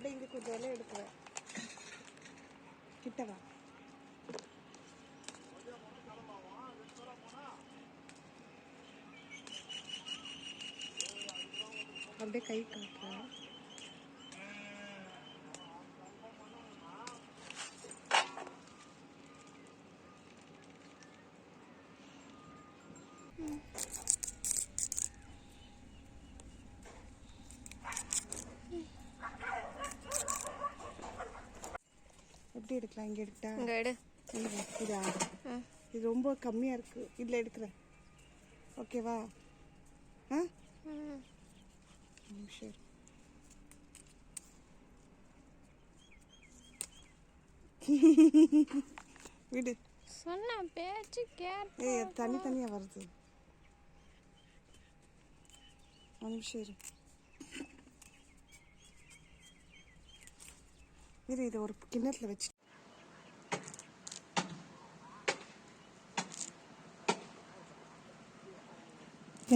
அப்படியே இங்கே கொஞ்சம் இலை எடுக்கிறேன். கிட்டவா அப்படியே கை காட்டுறேன். எப்படி எடுக்கலாம்? இங்கே எடுத்தா இதா? இது ரொம்ப கம்மியாக இருக்குது. இதில் எடுக்கிறேன். ஓகேவா? ஆ சரி. விடு சொன்ன பேச்சு கேட்டு. தனித்தனியாக வருது. சரி இதை ஒரு கிண்ணத்தில் வச்சு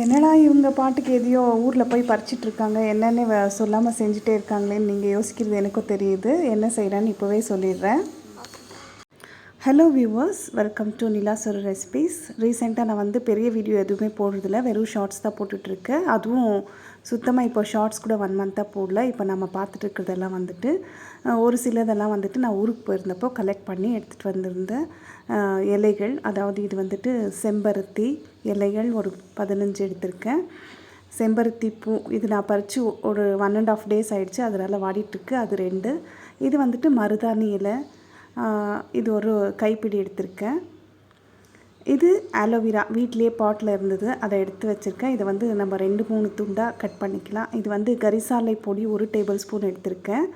என்னடா இவங்க பாட்டுக்கு எதையோ ஊரில் போய் பறிச்சிட்ருக்காங்க, என்னென்னு சொல்லாமல் செஞ்சுட்டே இருக்காங்களேன்னு நீங்கள் யோசிக்கிறது எனக்கும் தெரியுது. என்ன செய்கிறேன்னு இப்போவே சொல்லிடுறேன். ஹலோ வியூவர்ஸ், வெல்கம் டு நிலாசோர ரெசிபீஸ். ரீசெண்டாக நான் வந்து பெரிய வீடியோ எதுவுமே போடுறதில்ல, வெறும் ஷார்ட்ஸ் தான் போட்டுட்ருக்கேன். அதுவும் சுத்தமாக இப்போ ஷார்ட்ஸ் கூட 1 மந்த்தாக போடல. இப்போ நம்ம பார்த்துட்டு இருக்கிறதெல்லாம் வந்துட்டு ஒரு சிலதெல்லாம் வந்துட்டு நான் ஊருக்கு போயிருந்தப்போ கலெக்ட் பண்ணி எடுத்துகிட்டு வந்திருந்தேன் இலைகள். அதாவது இது வந்துட்டு செம்பருத்தி இலைகள் ஒரு 15 எடுத்திருக்கேன். செம்பருத்தி பூ இது நான் பறித்து ஒரு 1.5 days ஆகிடுச்சு, அதனால் வாடிட்டுருக்கு. அது 2. இது வந்துட்டு மருதாணி இலை, இது ஒரு கைப்பிடி எடுத்திருக்கேன். இது ஆலோவேரா வீட்லேயே பாட்டில் இருந்தது, அதை எடுத்து வச்சுருக்கேன். இதை வந்து நம்ம 2-3 துண்டாக கட் பண்ணிக்கலாம். இது வந்து கரிசாலை பொடி 1 tablespoon எடுத்திருக்கேன்.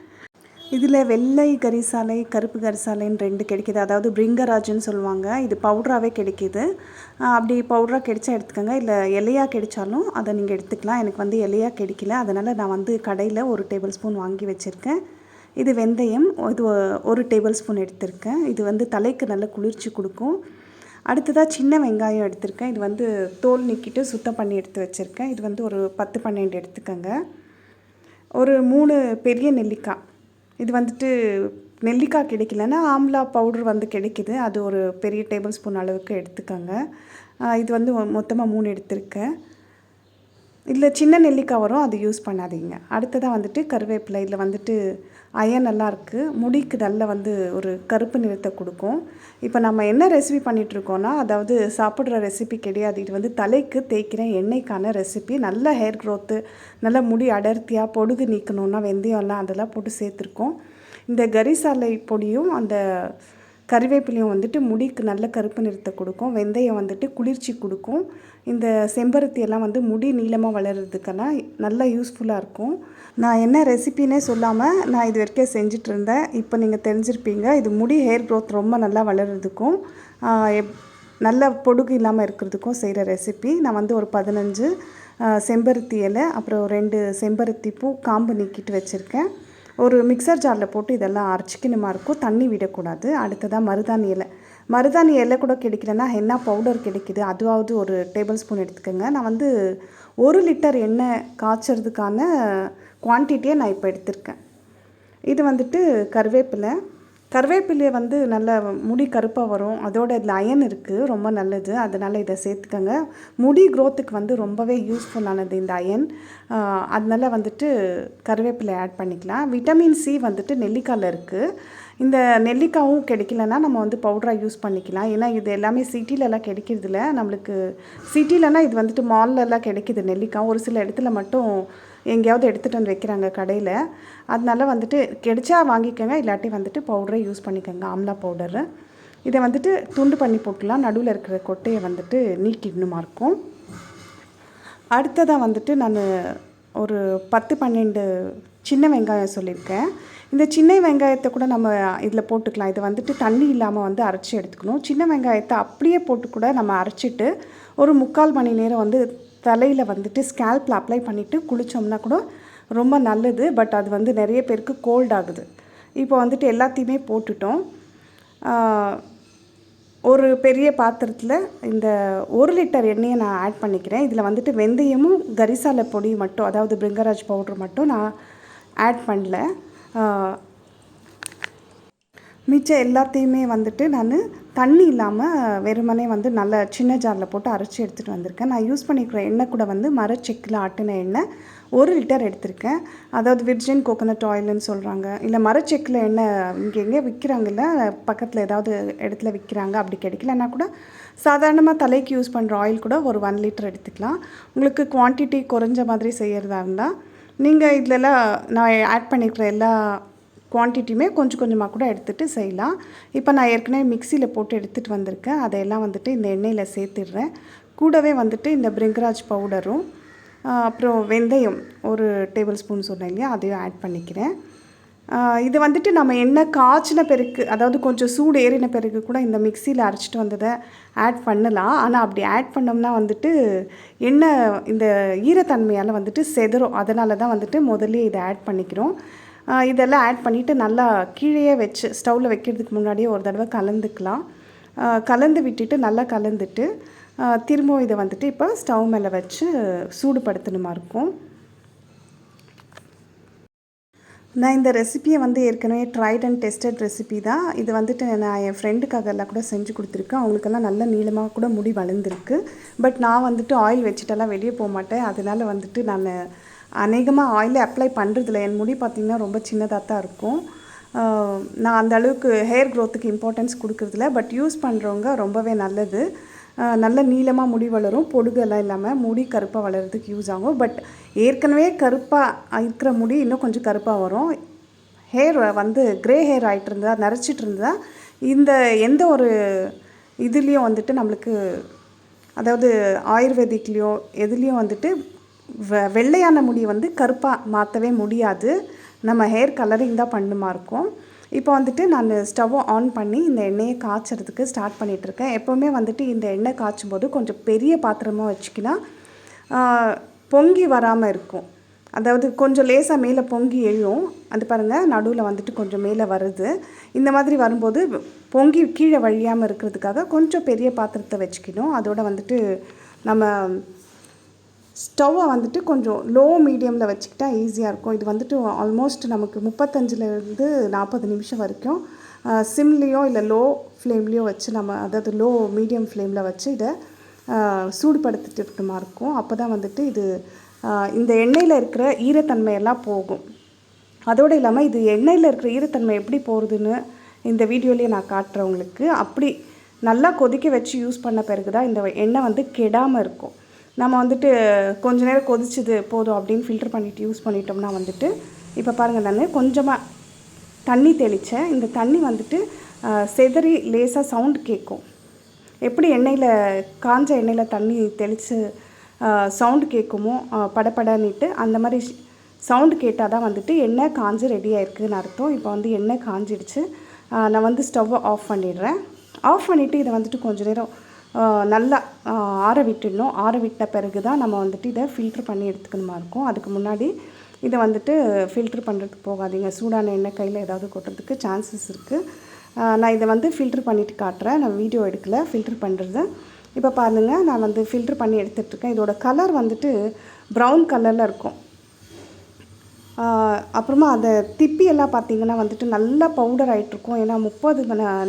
இதில் வெள்ளை கரிசாலை கருப்பு கரிசாலைன்னு 2 கிடைக்கிது. அதாவது பிரிங்கராஜுன்னு சொல்லுவாங்க. இது பவுடராகவே கிடைக்கிது. அப்படி பவுடராக கிடைச்சா எடுத்துக்கோங்க, இல்லை இலையாக கிடைச்சாலும் அதை நீங்கள் எடுத்துக்கலாம். எனக்கு வந்து இலையாக கிடைக்கல, அதனால் நான் வந்து கடையில் 1 tablespoon வாங்கி வச்சுருக்கேன். இது வெந்தயம், இது 1 tablespoon எடுத்திருக்கேன். இது வந்து தலைக்கு நல்ல குளிர்ச்சி கொடுக்கும். அடுத்ததாக சின்ன வெங்காயம் எடுத்திருக்கேன். இது வந்து தோல் நீக்கிட்டு சுத்தம் பண்ணி எடுத்து வச்சுருக்கேன். இது வந்து ஒரு 10-12 எடுத்துக்கோங்க. ஒரு 3 பெரிய நெல்லிக்காய். இது வந்துட்டு நெல்லிக்காய் கிடைக்கலன்னா ஆம்லா பவுடர் வந்து கிடைக்கிது, அது ஒரு பெரிய tablespoon அளவுக்கு எடுத்துக்கோங்க. இது வந்து மொத்தமாக 3 எடுத்திருக்கேன். இதில் சின்ன நெல்லிக்காய் வரும், அது யூஸ் பண்ணாதீங்க. அடுத்ததாக வந்துட்டு கருவேப்பிலை. இதில் வந்துட்டு அயன் நல்லா இருக்குது, முடிக்கு நல்ல வந்து ஒரு கருப்பு நிறத்தை கொடுக்கும். இப்போ நம்ம என்ன ரெசிபி பண்ணிகிட்ருக்கோன்னா, அதாவது சாப்பிட்ற ரெசிபி கிடையாது, இது வந்து தலைக்கு தேய்க்கிற எண்ணெய்க்கான ரெசிபி. நல்ல ஹேர் க்ரோத்து, நல்ல முடி அடர்த்தியாக பொடுகு நீக்கணுன்னா வெந்தயம்லாம் அதெல்லாம் போட்டு சேர்த்துருக்கோம். இந்த கரிசாலை பொடியும் அந்த கறிவேப்பிலையும் வந்துட்டு முடிக்கு நல்ல கருப்பு நிறத்தை கொடுக்கும். வெந்தயம் வந்துட்டு குளிர்ச்சி கொடுக்கும். இந்த செம்பருத்தி எல்லாம் வந்து முடி நீளமாக வளர்கிறதுக்கெல்லாம் நல்லா யூஸ்ஃபுல்லாக இருக்கும். நான் என்ன ரெசிபின்னே சொல்லாமல் நான் இது வரைக்கும் செஞ்சுட்டு இருந்தேன். இப்போ நீங்கள் தெரிஞ்சிருப்பீங்க. இது முடி ஹேர் க்ரோத் ரொம்ப நல்லா வளர்கிறதுக்கும் நல்ல பொடுகு இல்லாமல் இருக்கிறதுக்கும் செய்கிற ரெசிபி. நான் வந்து ஒரு 15 செம்பருத்தி இலை, அப்புறம் 2 செம்பருத்தி பூ காம்பு நீக்கிட்டு வச்சுருக்கேன். ஒரு மிக்சர் ஜாரில் போட்டு இதெல்லாம் அரைச்சிக்கணுமா இருக்கும், தண்ணி விடக்கூடாது. அடுத்ததாக மருதாணி இலை. மருதாணி இலை கூட கிடைக்கலன்னா ஹென்னா பவுடர் கிடைக்கிது, அதுவாவது ஒரு tablespoon எடுத்துக்கோங்க. நான் வந்து 1 லிட்டர் எண்ணெய் காய்ச்சறதுக்கான குவான்டிட்டியை நான் இப்போ எடுத்திருக்கேன். இது வந்துட்டு கருவேப்பிலையை வந்து நல்ல முடி கருப்பாக வரும். அதோட இதில் அயன் இருக்குது, ரொம்ப நல்லது, அதனால் இதை சேர்த்துக்கோங்க. முடி க்ரோத்துக்கு வந்து ரொம்பவே யூஸ்ஃபுல்லானது இந்த அயன். அதனால் வந்துட்டு கருவேப்பிலை ஆட் பண்ணிக்கலாம். விட்டமின் சி வந்துட்டு நெல்லிக்காயில் இருக்குது. இந்த நெல்லிக்காயும் கிடைக்கலன்னா நம்ம வந்து பவுடராக யூஸ் பண்ணிக்கலாம். ஏன்னா இது எல்லாமே சிட்டிலெல்லாம் கிடைக்கிறதில்ல. நம்மளுக்கு சிட்டிலனா இது வந்துட்டு மால்லலாம் கிடைக்கிது நெல்லிக்காய். ஒரு சில இடத்துல மட்டும் எங்கேயாவது எடுத்துகிட்டு வந்து வைக்கிறாங்க கடையில். அதனால வந்துட்டு கிடைச்சா வாங்கிக்கோங்க, இல்லாட்டி வந்துட்டு பவுடரை யூஸ் பண்ணிக்கோங்க, ஆம்லா பவுடரு. இதை வந்துட்டு துண்டு பண்ணி போட்டுக்கலாம். நடுவில் இருக்கிற கொட்டையை வந்துட்டு நீக்கிடணுமா இருக்கும். அடுத்ததாக வந்துட்டு நான் ஒரு 10-12 சின்ன வெங்காயம் சொல்லியிருக்கேன். இந்த சின்ன வெங்காயத்தை கூட நம்ம இதில் போட்டுக்கலாம். இது வந்துட்டு தண்ணி இல்லாமல் வந்து அரைச்சி எடுத்துக்கணும். சின்ன வெங்காயத்தை அப்படியே போட்டு கூட நம்ம அரைச்சிட்டு ஒரு 3/4 மணி நேரம் வந்து தலையில் வந்துட்டு ஸ்கேல்பில் அப்ளை பண்ணிவிட்டு குளித்தோம்னா கூட ரொம்ப நல்லது. பட் அது வந்து நிறைய பேருக்கு கோல்ட் ஆகுது. இப்போ வந்துட்டு எல்லாத்தையுமே போட்டுட்டோம். ஒரு பெரிய பாத்திரத்தில் இந்த 1 லிட்டர் எண்ணெயை நான் ஆட் பண்ணிக்கிறேன். இதில் வந்துட்டு வெந்தயமும் கரிசாலை பொடி மட்டும், அதாவது பிரிங்கராஜ் பவுட்ரு மட்டும் நான் ஆட் பண்ணல. மிச்சம் எல்லாத்தையுமே வந்துட்டு நான் தண்ணி இல்லாமல் வெறுமனே வந்து நல்ல சின்ன ஜாரில் போட்டு அரைச்சி எடுத்துகிட்டு வந்திருக்கேன். நான் யூஸ் பண்ணிக்கிற எண்ணெய் கூட வந்து மரச்செக்கில் ஆட்டின எண்ணெய் 1 லிட்டர் எடுத்திருக்கேன். அதாவது விர்ஜின் கோகோனட் ஆயில்னு சொல்கிறாங்க. இல்லை மரச்செக்கில் எண்ணெய் இங்கே எங்கே விற்கிறாங்கல்ல, பக்கத்தில் ஏதாவது இடத்துல விற்கிறாங்க. அப்படி கிடைக்கலன்னா கூட சாதாரணமாக தலைக்கு யூஸ் பண்ணுற ஆயில் கூட ஒரு 1 லிட்டர் எடுத்துக்கலாம். உங்களுக்கு குவான்டிட்டி குறைஞ்ச மாதிரி செய்கிறதா இருந்தால் நீங்கள் இதிலலாம் நான் ஆட் பண்ணிக்கிற எல்லா குவான்டிட்டியுமே கொஞ்சம் கொஞ்சமாக கூட எடுத்துகிட்டு செய்யலாம். இப்போ நான் ஏற்கனவே மிக்சியில் போட்டு எடுத்துகிட்டு வந்திருக்கேன். அதையெல்லாம் வந்துட்டு இந்த எண்ணெயில் சேர்த்துடுறேன். கூடவே வந்துட்டு இந்த பிரிங்கராஜ் பவுடரும் அப்புறம் வெந்தயம் 1 டேபிள் ஸ்பூன் சொன்னேன் இல்லையா, அதையும் ஆட் பண்ணிக்கிறேன். இது வந்துட்டு நம்ம எண்ணெய் காய்ச்சின பிறகு, அதாவது கொஞ்சம் சூடு ஏறின பிறகு கூட இந்த மிக்சியில் அரைச்சிட்டு வந்ததை ஆட் பண்ணலாம். ஆனால் அப்படி ஆட் பண்ணோம்னா வந்துட்டு எண்ணெய் இந்த ஈரத்தன்மையால் வந்துட்டு செதறும். அதனால தான் வந்துட்டு முதல்ல இதை ஆட் பண்ணிக்கிறோம். இதெல்லாம் ஆட் பண்ணிவிட்டு நல்லா கீழே வச்சு ஸ்டவ்வில் வைக்கிறதுக்கு முன்னாடியே ஒரு தடவை கலந்துக்கலாம். கலந்து விட்டுட்டு நல்லா கலந்துட்டு திரும்பவும் இதை வந்துட்டு இப்போ ஸ்டவ் மேலே வச்சு சூடுபடுத்தணுமா இருக்கும். நான் இந்த ரெசிபியை வந்து ஏற்கனவே ட்ரைட் அண்ட் டெஸ்டட் ரெசிபி தான். இது வந்துட்டு நான் என் ஃப்ரெண்டுக்காக எல்லாம் கூட செஞ்சு கொடுத்துருக்கேன். அவங்களுக்கெல்லாம் நல்ல நீளமாக கூட முடி வளர்ந்துருக்கு. பட் நான் வந்துட்டு ஆயில் வச்சுட்டெல்லாம் வெளியே போக மாட்டேன். அதனால வந்துட்டு நான் அநேகமாக ஆயிலே அப்ளை பண்ணுறதில்ல. என் முடி பார்த்திங்கன்னா ரொம்ப சின்னதாக தான் இருக்கும். நான் அந்த அளவுக்கு ஹேர் க்ரோத்துக்கு இம்பார்ட்டன்ஸ் கொடுக்குறதில்ல. பட் யூஸ் பண்ணுறவங்க ரொம்பவே நல்லது. நல்ல நீளமாக முடி வளரும், பொடுகெல்லாம் இல்லாமல் முடி கருப்பாக வளர்கிறதுக்கு யூஸ் ஆகும். பட் ஏற்கனவே கருப்பாக இருக்கிற முடி இன்னும் கொஞ்சம் கருப்பாக வரும். ஹேர் வந்து க்ரே ஹேர் ஆகிட்டு இருந்தால், நரைச்சிட்டு இருந்தால் இந்த எந்த ஒரு இதுலேயும் வந்துட்டு நம்மளுக்கு, அதாவது ஆயுர்வேதிக்லேயோ எதுலேயும் வந்துட்டு வெள்ளையான முடி வந்து கருப்பாக மாற்றவே முடியாது. நம்ம ஹேர் கலரிங் தான் பண்ணுமா இருக்கும். இப்போ வந்துட்டு நான் ஸ்டவ்வை ஆன் பண்ணி இந்த எண்ணெயை காய்ச்சறதுக்கு ஸ்டார்ட் பண்ணிகிட்ருக்கேன். எப்போவுமே வந்துட்டு இந்த எண்ணெய் காய்ச்சும் போது கொஞ்சம் பெரிய பாத்திரமாக வச்சுக்கினா பொங்கி வராமல் இருக்கும். அதாவது கொஞ்சம் லேசாக மேலே பொங்கி எழும். அது பாருங்கள், நடுவில் வந்துட்டு கொஞ்சம் மேலே வருது. இந்த மாதிரி வரும்போது பொங்கி கீழே வழியாமல் இருக்கிறதுக்காக கொஞ்சம் பெரிய பாத்திரத்தை வச்சுக்கணும். அதோட வந்துட்டு நம்ம ஸ்டவ்வை வந்துட்டு கொஞ்சம் லோ மீடியமில் வச்சுக்கிட்டா ஈஸியாக இருக்கும். இது வந்துட்டு ஆல்மோஸ்ட் நமக்கு 35லேருந்து 40 நிமிஷம் வரைக்கும் சிம்லேயோ இல்லை லோ ஃப்ளேம்லேயோ வச்சு நம்ம, அதாவது லோ மீடியம் ஃப்ளேமில் வச்சு இதை சூடுபடுத்திட்டு இருக்கணுமா இருக்கும். அப்போ தான் வந்துட்டு இது இந்த எண்ணெயில் இருக்கிற ஈரத்தன்மையெல்லாம் போகும். அதோடு இல்லாமல் இது எண்ணெயில் இருக்கிற ஈரத்தன்மை எப்படி போகிறதுன்னு இந்த வீடியோலேயே நான் காட்டுறேன் உங்களுக்கு. அப்படி நல்லா கொதிக்க வச்சு யூஸ் பண்ண பிறகு தான் இந்த எண்ணெய் வந்து கெடாமல் இருக்கும். நம்ம வந்துட்டு கொஞ்ச நேரம் கொதிச்சுது போதும் அப்படின்னு ஃபில்டர் பண்ணிவிட்டு யூஸ் பண்ணிட்டோம்னா வந்துட்டு, இப்போ பாருங்கள், நான் கொஞ்சமாக தண்ணி தெளித்தேன். இந்த தண்ணி வந்துட்டு செதறி லேசாக சவுண்டு கேட்கும். எப்படி எண்ணெயில் காஞ்ச எண்ணெயில் தண்ணி தெளித்து சவுண்டு கேட்குமோ படப்படன்னுட்டு, அந்த மாதிரி சவுண்டு கேட்டால் தான் வந்துட்டு எண்ணெய் காஞ்சு ரெடி ஆகிருக்குன்னு அர்த்தம். இப்போ வந்து எண்ணெய் காஞ்சிடுச்சு. நான் வந்து ஸ்டவ்வை ஆஃப் பண்ணிடுறேன். ஆஃப் பண்ணிவிட்டு இதை வந்துட்டு கொஞ்சம் நேரம் நல்லா ஆற விட்டுடணும். ஆற விட்ட பிறகு தான் நம்ம வந்துட்டு இதை ஃபில்ட்ரு பண்ணி எடுத்துக்கணுமா இருக்கும். அதுக்கு முன்னாடி இதை வந்துட்டு ஃபில்ட்ரு பண்ணுறதுக்கு போகாதீங்க. சூடான எண்ணெய் கையில் ஏதாவது கொட்டுறதுக்கு சான்சஸ் இருக்குது. நான் இதை வந்து ஃபில்ட்ரு பண்ணிவிட்டு காட்டுறேன். நான் வீடியோ எடுக்கலை ஃபில்ட்ரு பண்ணுறது. இப்போ பாருங்கள், நான் வந்து ஃபில்ட்ரு பண்ணி எடுத்துகிட்ருக்கேன். இதோட கலர் வந்துட்டு ப்ரௌன் கலரில் இருக்கும். அப்புறமா அந்த திப்பியெல்லாம் பார்த்திங்கன்னா வந்துட்டு நல்லா பவுடர் ஆகிட்ருக்கும். ஏன்னா 30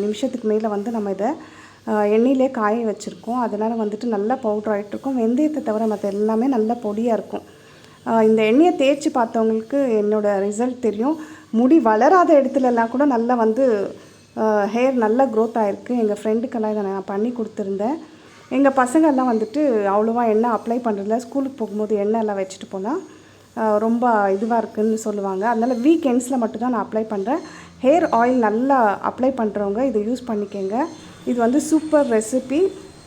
நிமிஷத்துக்கு மேலே வந்து நம்ம இதை எண்ணெயிலே காய வச்சுருக்கோம். அதனால் வந்துட்டு நல்லா பவுடர் ஆகிட்ருக்கும். வெந்தயத்தை தவிர மற்ற எல்லாமே நல்லா பொடியாக இருக்கும். இந்த எண்ணெயை தேய்ச்சி பார்த்தவங்களுக்கு என்னோடய ரிசல்ட் தெரியும். முடி வளராத இடத்துலலாம் கூட நல்லா வந்து ஹேர் நல்லா க்ரோத் ஆகிருக்கு. எங்கள் ஃப்ரெண்டுக்கெல்லாம் இதை நான் பண்ணி கொடுத்துருந்தேன். எங்கள் பசங்கள்லாம் வந்துட்டு அவ்வளோவா எண்ணெய் அப்ளை பண்ணுறதில்ல. ஸ்கூலுக்கு போகும்போது எண்ணெய் எல்லாம் வச்சுட்டு போனால் ரொம்ப இதுவாக இருக்குதுன்னு சொல்லுவாங்க. அதனால் வீக்கெண்ட்ஸில் மட்டும்தான் நான் அப்ளை பண்ணுறேன். ஹேர் ஆயில் நல்லா அப்ளை பண்ணுறவங்க இதை யூஸ் பண்ணிக்கோங்க. இது வந்து சூப்பர் ரெசிபி.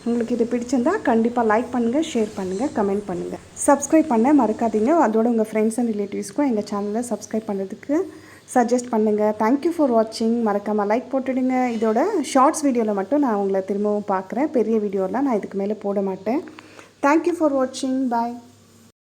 உங்களுக்கு இது பிடிச்சிருந்தா கண்டிப்பாக லைக் பண்ணுங்கள், ஷேர் பண்ணுங்கள், கமெண்ட் பண்ணுங்கள். சப்ஸ்கிரைப் பண்ண மறக்காதீங்க. அதோட உங்கள் ஃப்ரெண்ட்ஸ் அண்ட் ரிலேட்டிவ்ஸ்க்கும் எங்கள் சேனலை சப்ஸ்கிரைப் பண்ணுறதுக்கு சஜஸ்ட் பண்ணுங்கள். தேங்க்யூ ஃபார் வாட்சிங். மறக்காமல் லைக் போட்டுடுங்க. இதோட ஷார்ட்ஸ் வீடியோவில் மட்டும் நான் உங்களை திரும்பவும் பார்க்குறேன். பெரிய வீடியோலாம் நான் இதுக்கு மேலே போட மாட்டேன். தேங்க்யூ ஃபார் வாட்சிங். பாய்.